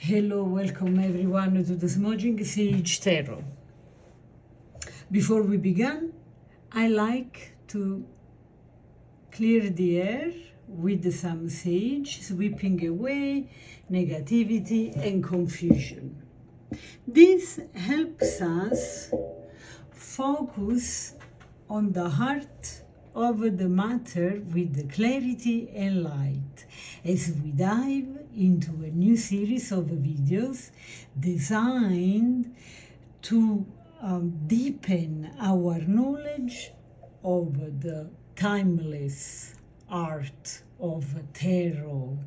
Hello, welcome everyone to the Smudging Sage Tarot. Before we begin, I like to clear the air with some sage, sweeping away negativity and confusion. This helps us focus on the heart of the matter with clarity and light as we dive into a new series of videos designed to deepen our knowledge of the timeless art of tarot.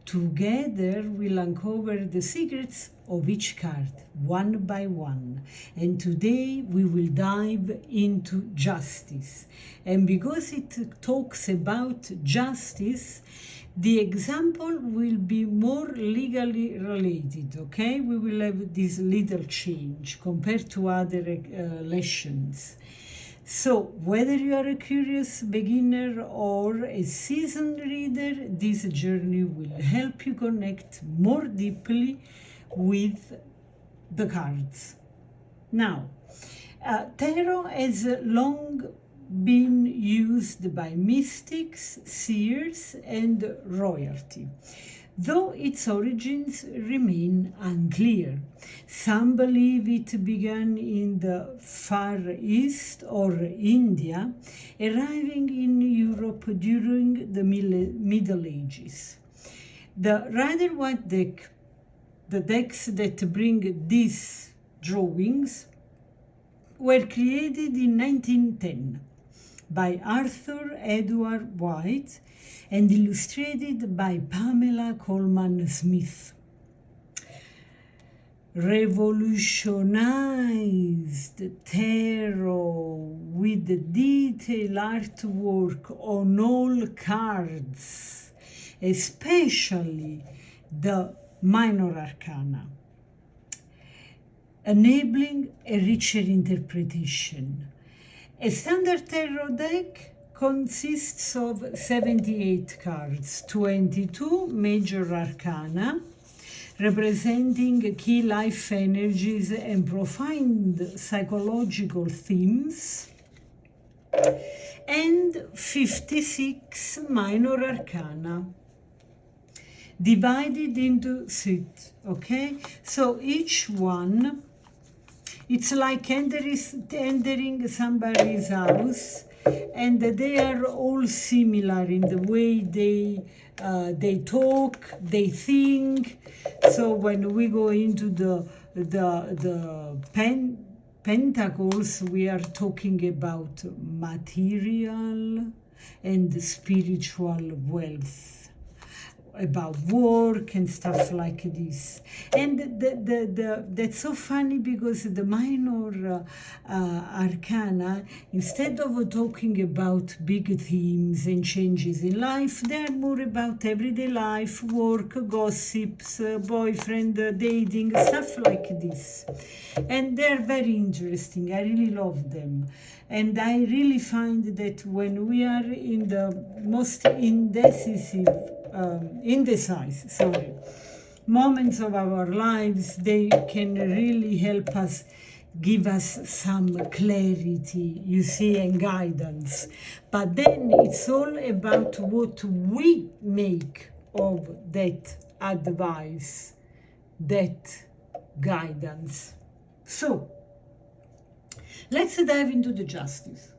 Together we'll uncover the secrets of each card one by one, and today we will dive into justice. And because it talks about justice, the example will be more legally related, okay? We will have this little change compared to other lessons. So, whether you are a curious beginner or a seasoned reader, this journey will help you connect more deeply with the cards. Now, tarot has long been used by mystics, seers, and royalty, though its origins remain unclear. Some believe it began in the Far East or India, arriving in Europe during the Middle Ages. The Rider-Waite deck, the decks that bring these drawings, were created in 1910 by Arthur Edward White and illustrated by Pamela Coleman Smith. Revolutionized tarot with detailed artwork on all cards, especially the minor arcana, enabling a richer interpretation. A standard tarot deck consists of 78 cards, 22 major arcana, representing key life energies and profound psychological themes, and 56 minor arcana, divided into suits, okay? So each one, it's like entering somebody's house, and they are all similar in the way they talk, they think. So when we go into the pentacles, we are talking about material and spiritual wealth, about work and stuff like this. And that's so funny because the minor arcana, instead of talking about big themes and changes in life, they are more about everyday life, work, gossips, boyfriend, dating, stuff like this. And they're very interesting. I really love them. And I really find that when we are in the most indecisive moments of our lives, they can really help us, give us some clarity, you see, and guidance. But then it's all about what we make of that advice, that guidance. So, let's dive into the justice.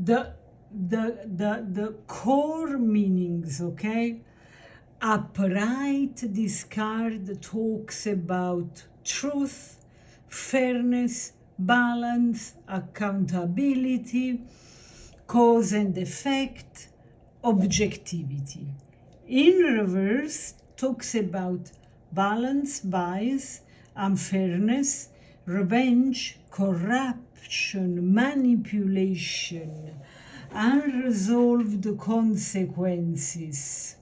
The core meanings, okay? Upright, this card talks about truth, fairness, balance, accountability, cause and effect, objectivity. In reverse, talks about balance, bias, unfairness, revenge, corruption, manipulation, unresolved consequences.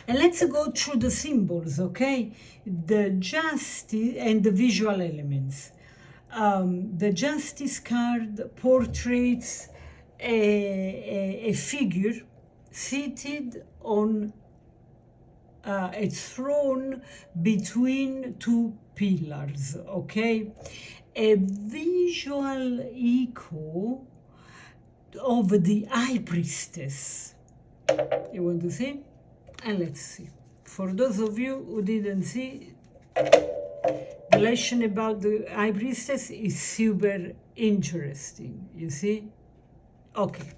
And let's go through the symbols, okay? The justice and the visual elements. The justice card portrays a figure seated on a throne between two pillars, okay? A visual echo of the high priestess. You want to see? And let's see. For those of you who didn't see, the lesson about the high priestess is super interesting, you see? Okay.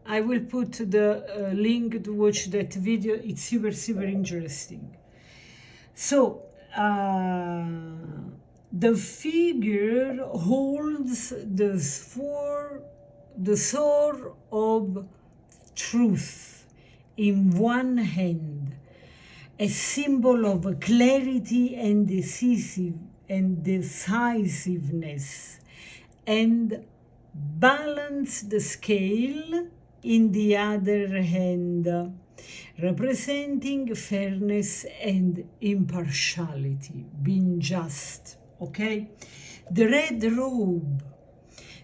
I will put the link to watch that video. It's super, super interesting. So, the figure holds the sword of truth in one hand, a symbol of clarity and decisiveness, and balance the scale in the other hand, representing fairness and impartiality, being just, okay? The red robe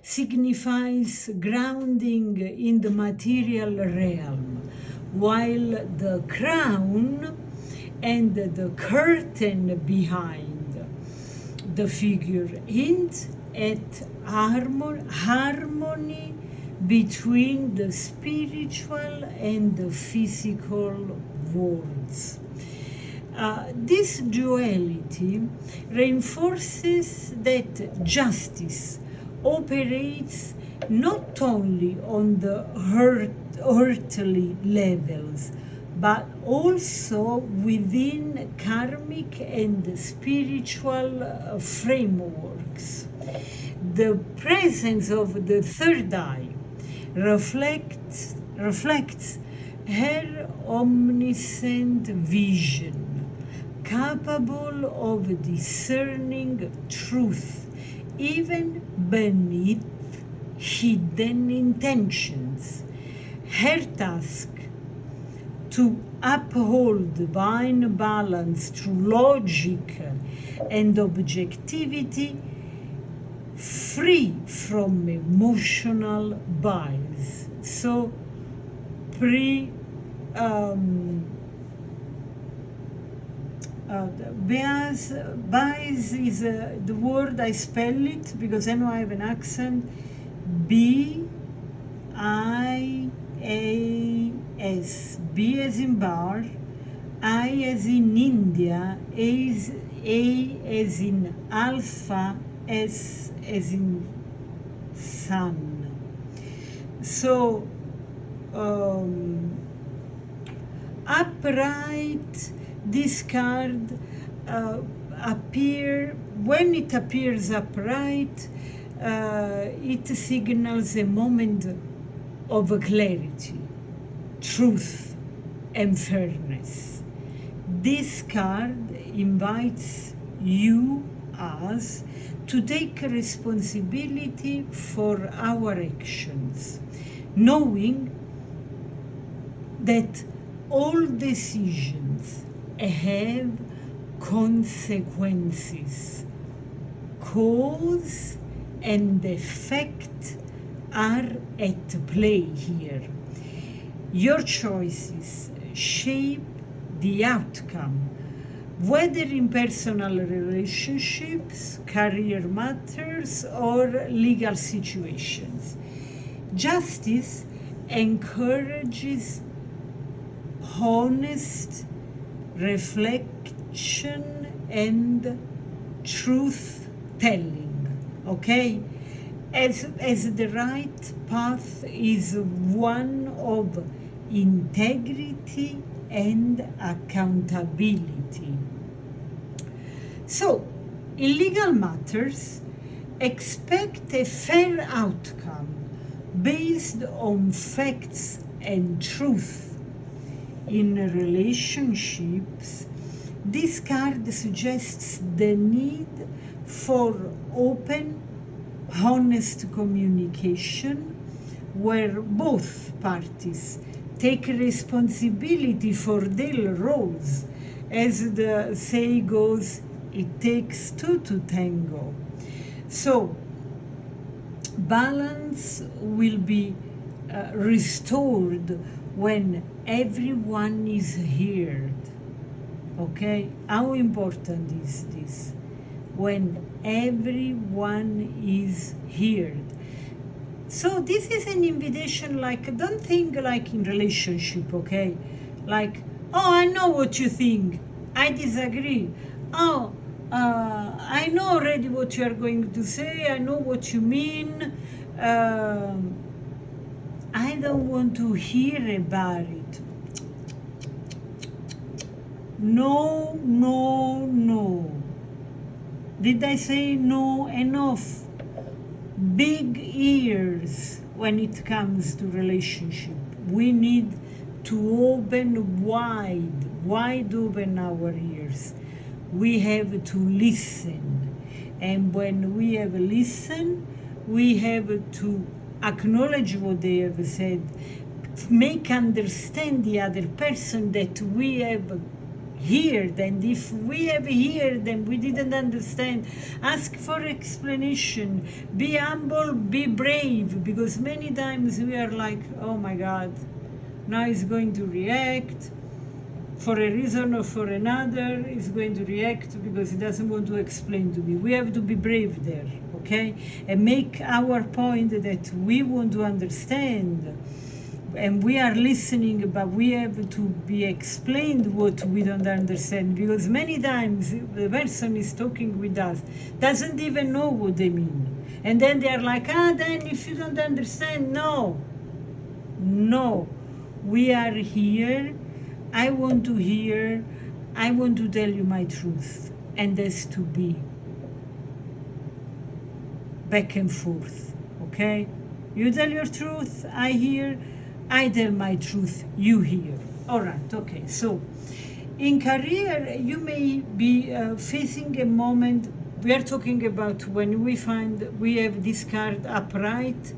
signifies grounding in the material realm, while the crown and the curtain behind the figure hint at harmony between the spiritual and the physical worlds. This duality reinforces that justice operates not only on the earthly levels, but also within karmic and spiritual frameworks. The presence of the third eye reflects her omniscient vision, capable of discerning truth even beneath hidden intentions. Her task to uphold divine balance through logic and objectivity, free from emotional bias. So, bias is the word, I spell it because I know I have an accent. B-I-A-S. B as in bar, I as in India, A as in alpha, S as in sun. So, upright, this card when it appears upright, it signals a moment of clarity, truth, and fairness. This card invites us to take responsibility for our actions, knowing that all decisions have consequences. Cause and effect are at play here. Your choices shape the outcome, whether in personal relationships, career matters, or legal situations. Justice encourages honest reflection and truth-telling, okay? As the right path is one of integrity and accountability. So, in legal matters, expect a fair outcome based on facts and truth. In relationships, this card suggests the need for open, honest communication, where both parties take responsibility for their roles. As the saying goes, it takes two to tango. So, balance will be restored when everyone is heard. Okay? How important is this? When everyone is heard. So this is an invitation, like, don't think like in relationship, okay? Like, oh, I know what you think. I disagree. Oh, I know already what you are going to say. I know what you mean. I don't want to hear about it. No, no, no. Did I say no enough? Big ears when it comes to relationship. We need to open wide open our ears. We have to listen. And when we have listened, we have to acknowledge what they have said, make understand the other person that we have heard, and if we have heard and we didn't understand, ask for explanation, be humble, be brave, because many times we are like, oh my God, now he's going to react for a reason or for another. He's going to react because he doesn't want to explain to me. We have to be brave there, okay, and make our point that we want to understand. And we are listening, but we have to be explained what we don't understand, because many times the person is talking with us doesn't even know what they mean, and then they are like, then if you don't understand, no, we are here. I want to hear. I want to tell you my truth, and there's to be back and forth, okay? You tell your truth, I hear. I tell my truth, you hear. All right, okay. So in career, you may be facing a moment. We are talking about when we find we have this card upright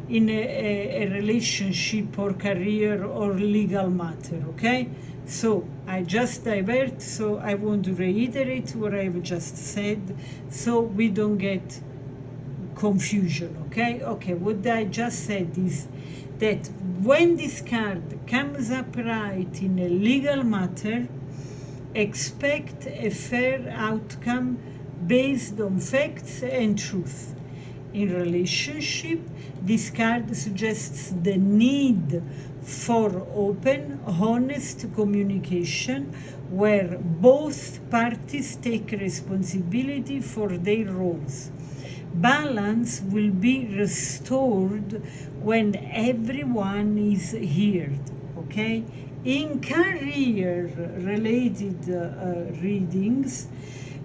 in a relationship or career or legal matter, okay? So I just divert, so I want to reiterate what I've just said so we don't get confusion, okay? Okay, what I just said is that when this card comes upright in a legal matter, expect a fair outcome based on facts and truth. In relationship, this card suggests the need for open, honest communication where both parties take responsibility for their roles. Balance will be restored when everyone is heard, okay? In career-related readings,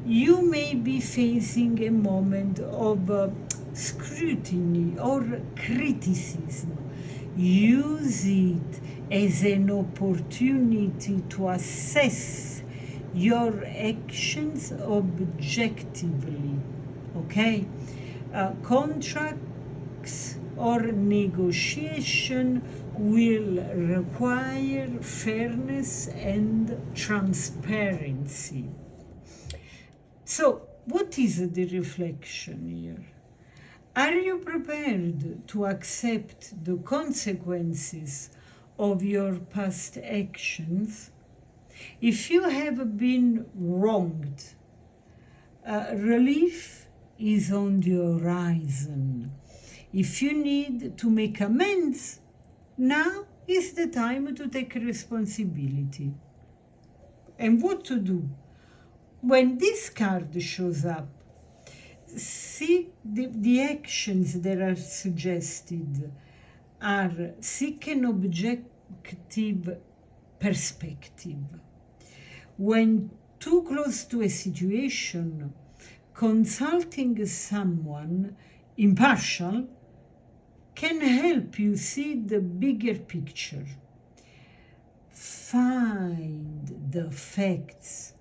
you may be facing a moment of scrutiny or criticism. Use it as an opportunity to assess your actions objectively, okay? Contracts or negotiation will require fairness and transparency. So, what is the reflection here? Are you prepared to accept the consequences of your past actions? If you have been wronged, relief is on the horizon. If you need to make amends, now is the time to take responsibility. And what to do? When this card shows up, see the actions that are suggested are seek an objective perspective. When too close to a situation, consulting someone impartial can help you see the bigger picture. Find the facts.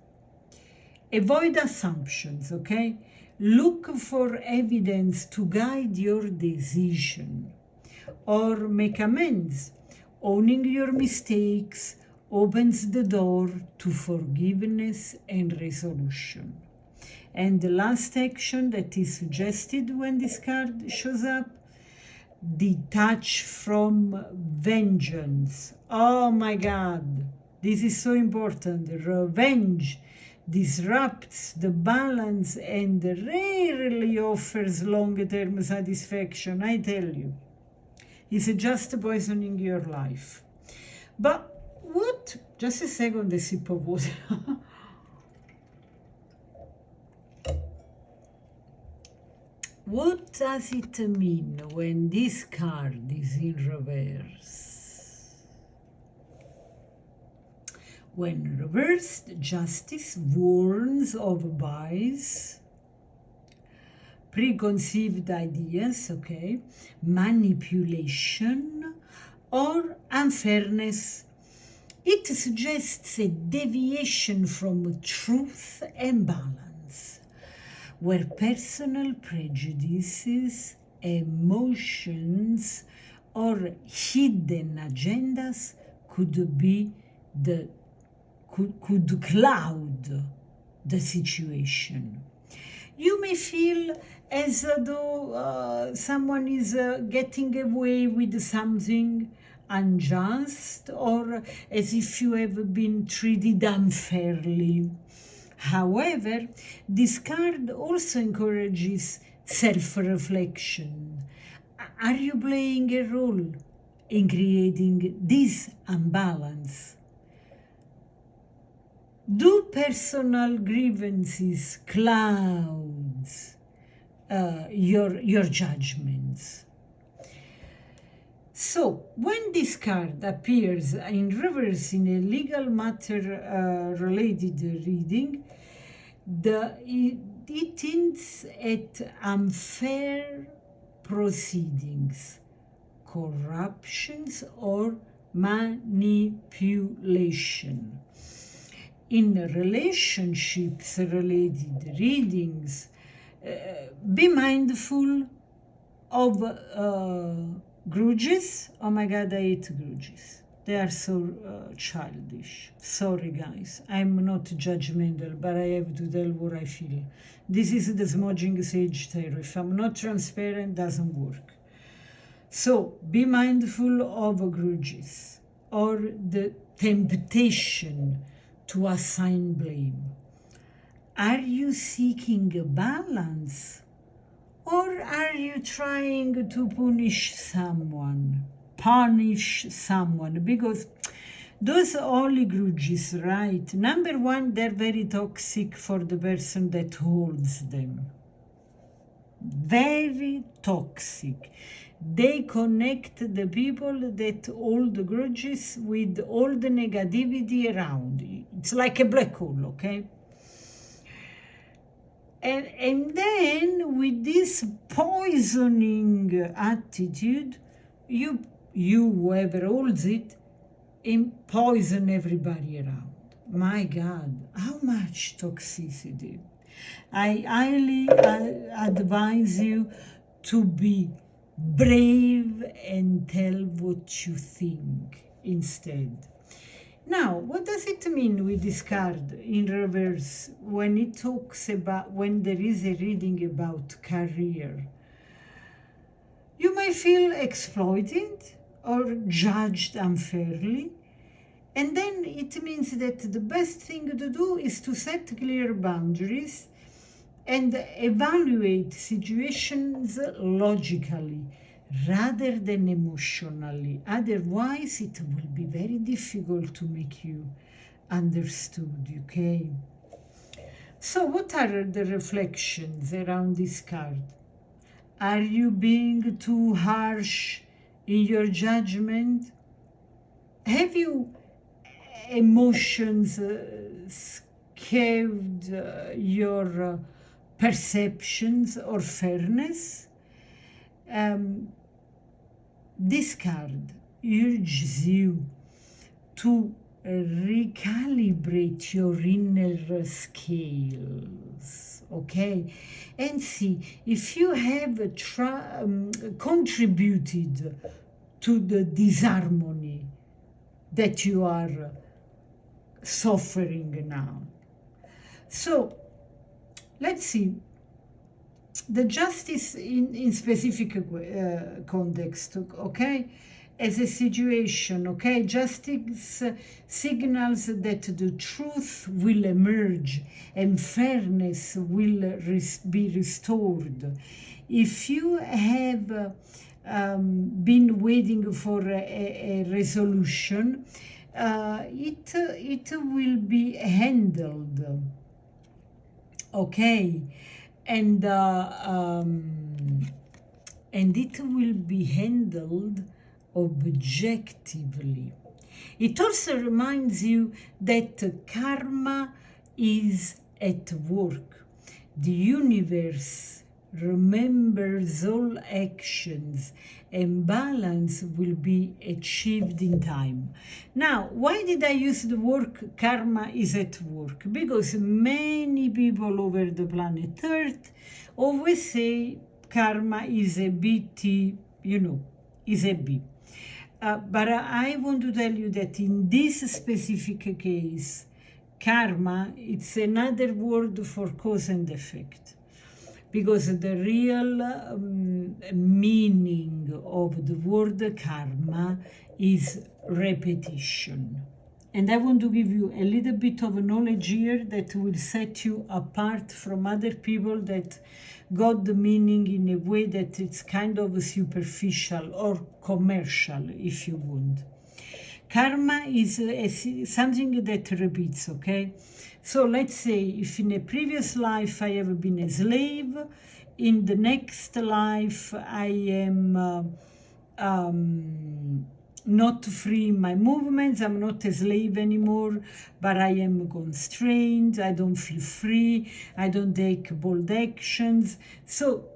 Avoid assumptions, okay? Look for evidence to guide your decision. Or make amends. Owning your mistakes opens the door to forgiveness and resolution. And the last action that is suggested when this card shows up, detach from vengeance. Oh my God, this is so important. Revenge disrupts the balance and rarely offers long-term satisfaction, I tell you. It's just poisoning your life. But what, just a second, a sip of water. What does it mean when this card is in reverse? When reversed, justice warns of bias, preconceived ideas, okay, manipulation, or unfairness. It suggests a deviation from truth and balance, where personal prejudices, emotions, or hidden agendas could cloud the situation. You may feel as though someone is getting away with something unjust, or as if you have been treated unfairly. However, this card also encourages self-reflection. Are you playing a role in creating this imbalance? Do personal grievances cloud your judgments? So, when this card appears in reverse in a legal matter related reading, it hints at unfair proceedings, corruptions, or manipulation. In relationships related readings, be mindful of grudges. Oh my God, I hate grudges. They are so childish. Sorry, guys. I'm not judgmental, but I have to tell what I feel. This is the smudging sage tarot. If I'm not transparent, it doesn't work. So, be mindful of grudges or the temptation to assign blame. Are you seeking a balance? Or are you trying to punish someone? Because those holy grudges, right? Number one, they're very toxic for the person that holds them. Very toxic. They connect the people that hold the grudges with all the negativity around. It's like a black hole, okay? And then with this poisoning attitude, you whoever holds it, poison everybody around. My God, how much toxicity. I highly advise you to be brave and tell what you think instead. Now, what does it mean with this card in reverse when it talks about, when there is a reading about career? You may feel exploited or judged unfairly, and then it means that the best thing to do is to set clear boundaries and evaluate situations logically rather than emotionally. Otherwise, it will be very difficult to make you understood, okay? So what are the reflections around this card? Are you being too harsh in your judgment? Have you emotions skewed your perceptions or fairness? This card urges you to recalibrate your inner scales, okay? And see if you have contributed to the disharmony that you are suffering now. So, let's see. the justice in specific context, okay, as a situation, okay, justice signals that the truth will emerge and fairness will be restored. If you have been waiting for a resolution, it will be handled, okay, and it will be handled objectively. It also reminds you that karma is at work. The universe remembers all actions and balance will be achieved in time. Now, why did I use the word karma is at work? Because many people over the planet Earth always say karma is a BT, is a B. But I want to tell you that in this specific case, karma, it's another word for cause and effect. Because the real meaning of the word karma is repetition. And I want to give you a little bit of knowledge here that will set you apart from other people that got the meaning in a way that it's kind of superficial or commercial, if you want. Karma is something that repeats, okay? So let's say if in a previous life I have been a slave, in the next life I am not free in my movements, I'm not a slave anymore, but I am constrained, I don't feel free, I don't take bold actions. So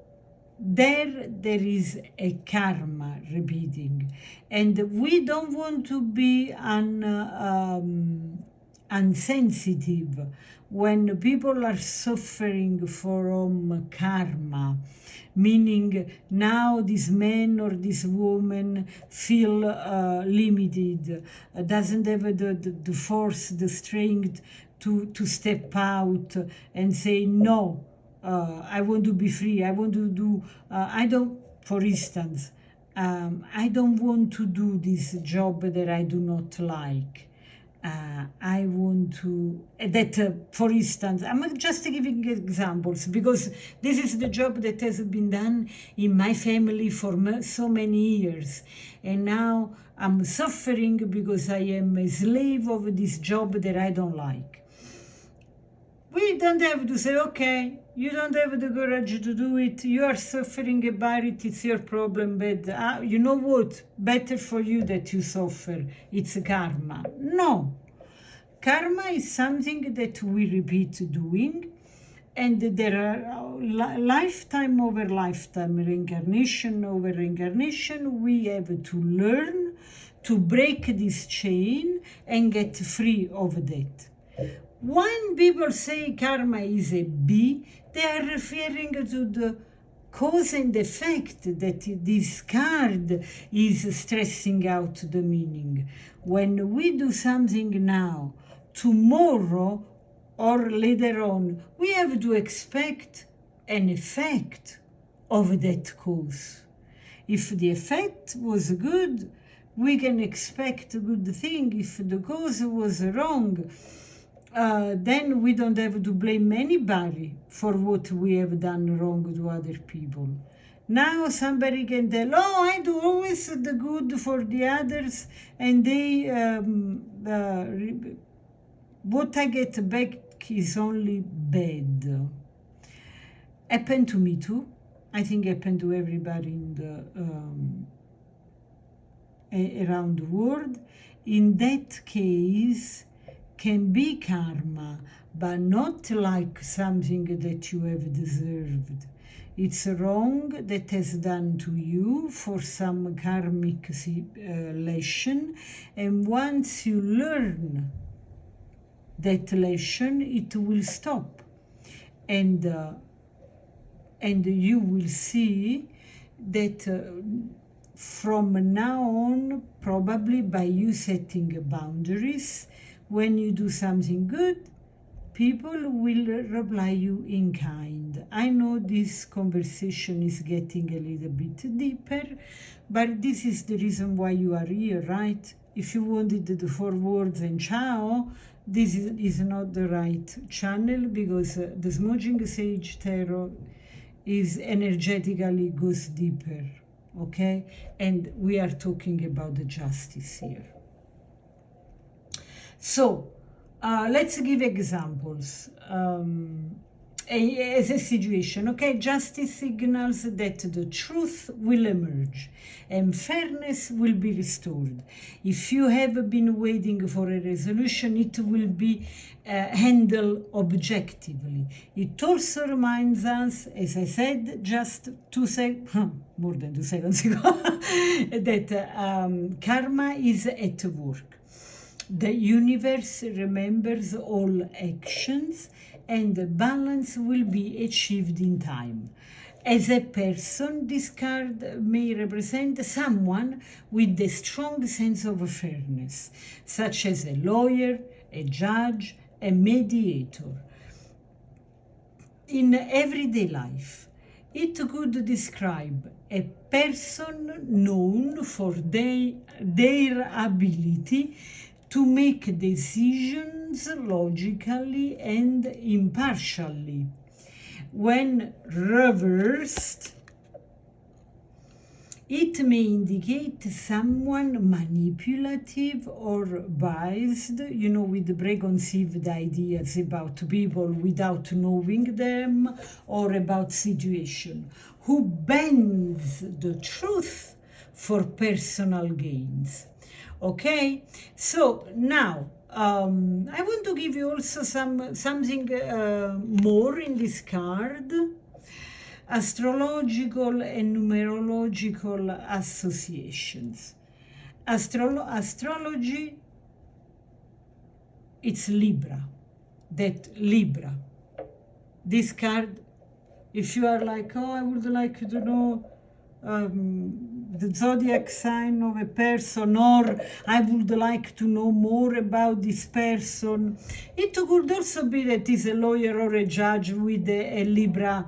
there is a karma repeating, and we don't want to be insensitive when people are suffering from karma, meaning now this man or this woman feel limited, doesn't have the force, the strength to step out and say no. I want to be free. I want to do, for instance, I don't want to do this job that I do not like. I want to, for instance, I'm just giving examples because this is the job that has been done in my family for so many years. And now I'm suffering because I am a slave of this job that I don't like. We don't have to say, okay, you don't have the courage to do it, you are suffering about it, it's your problem, but you know what, better for you that you suffer, it's karma. No, karma is something that we repeat doing, and there are lifetime over lifetime, reincarnation over reincarnation, we have to learn to break this chain and get free of that. When people say karma is a B, they are referring to the cause and effect that this card is stressing out the meaning. When we do something now, tomorrow or later on, we have to expect an effect of that cause. If the effect was good, we can expect a good thing. If the cause was wrong, then we don't have to blame anybody for what we have done wrong to other people. Now somebody can tell, oh, I do always the good for the others, and they, what I get back is only bad. Happened to me too. I think happened to everybody in the around the world. In that case, can be karma, but not like something that you have deserved. It's wrong that has done to you for some karmic lesson, and once you learn that lesson, it will stop, and you will see that from now on, probably by you setting boundaries, when you do something good, people will reply you in kind. I know this conversation is getting a little bit deeper, but this is the reason why you are here, right? If you wanted the 4 words and ciao, this is not the right channel, because the smudging sage tarot is energetically goes deeper, okay? And we are talking about the justice here. So let's give examples as a situation, okay? Justice signals that the truth will emerge and fairness will be restored. If you have been waiting for a resolution, it will be handled objectively. It also reminds us, as I said just more than 2 seconds ago, that karma is at work. The universe remembers all actions, and the balance will be achieved in time. As a person, this card may represent someone with a strong sense of fairness, such as a lawyer, a judge, a mediator. In everyday life, it could describe a person known for their ability to make decisions logically and impartially. When reversed, it may indicate someone manipulative or biased, you know, with preconceived ideas about people without knowing them, or about situation, who bends the truth for personal gains. Okay, so now I want to give you also something more in this card. Astrological and numerological associations. Astrology, it's Libra. Libra. This card, if you are like, oh, I would like to know the zodiac sign of a person, or I would like to know more about this person. It could also be that is a lawyer or a judge with a Libra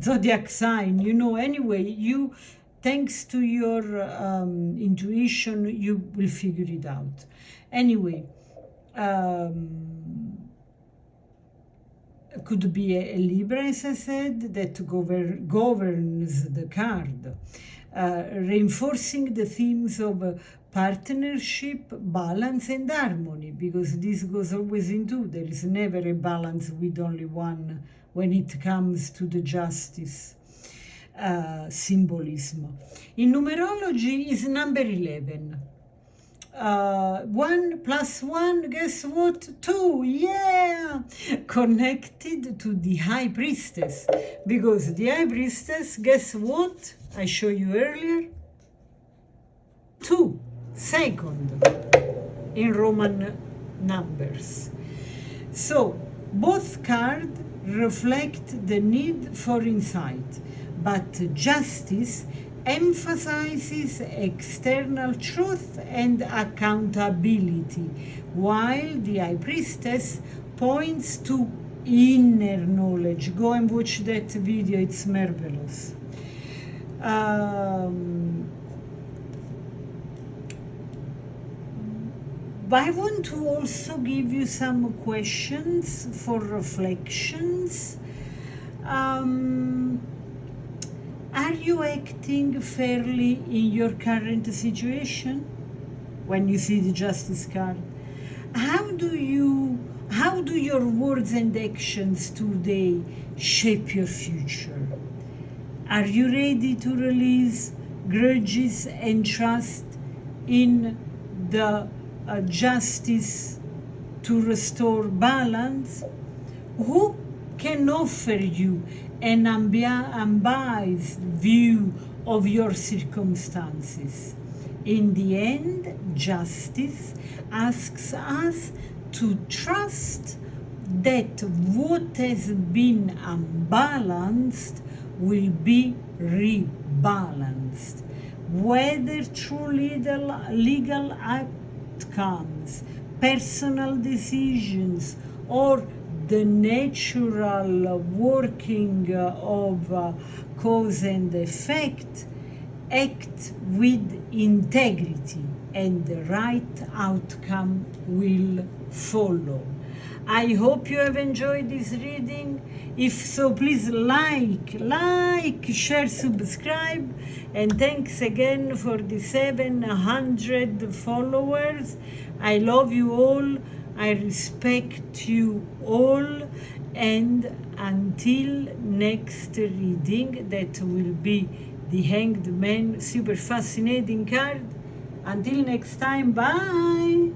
zodiac sign, you know. Anyway, you, thanks to your intuition, you will figure it out. Anyway, could be a Libra, as I said, that governs the card, reinforcing the themes of partnership, balance, and harmony, because this goes always into, there is never a balance with only one when it comes to the justice symbolism. In numerology is number 11. 1 + 1, guess what? 2, yeah! Connected to the High Priestess, because the High Priestess, guess what? I showed you earlier. 2, second, in Roman numbers. So, both cards reflect the need for insight, but justice emphasizes external truth and accountability, while the High Priestess points to inner knowledge. Go and watch that video, it's marvelous. I want to also give you some questions for reflections. Are you acting fairly in your current situation? When you see the Justice card, how do your words and actions today shape your future? Are you ready to release grudges and trust in the justice to restore balance? Who can offer you an unbiased view of your circumstances? In the end, justice asks us to trust that what has been unbalanced will be rebalanced, whether through legal outcomes, personal decisions or the natural working of cause and effect, act with integrity and the right outcome will follow. I hope you have enjoyed this reading. If so, please like, share, subscribe, and thanks again for the 700 followers. I love you all. I respect you all, and until next reading, that will be the Hanged Man, super fascinating card. Until next time, bye!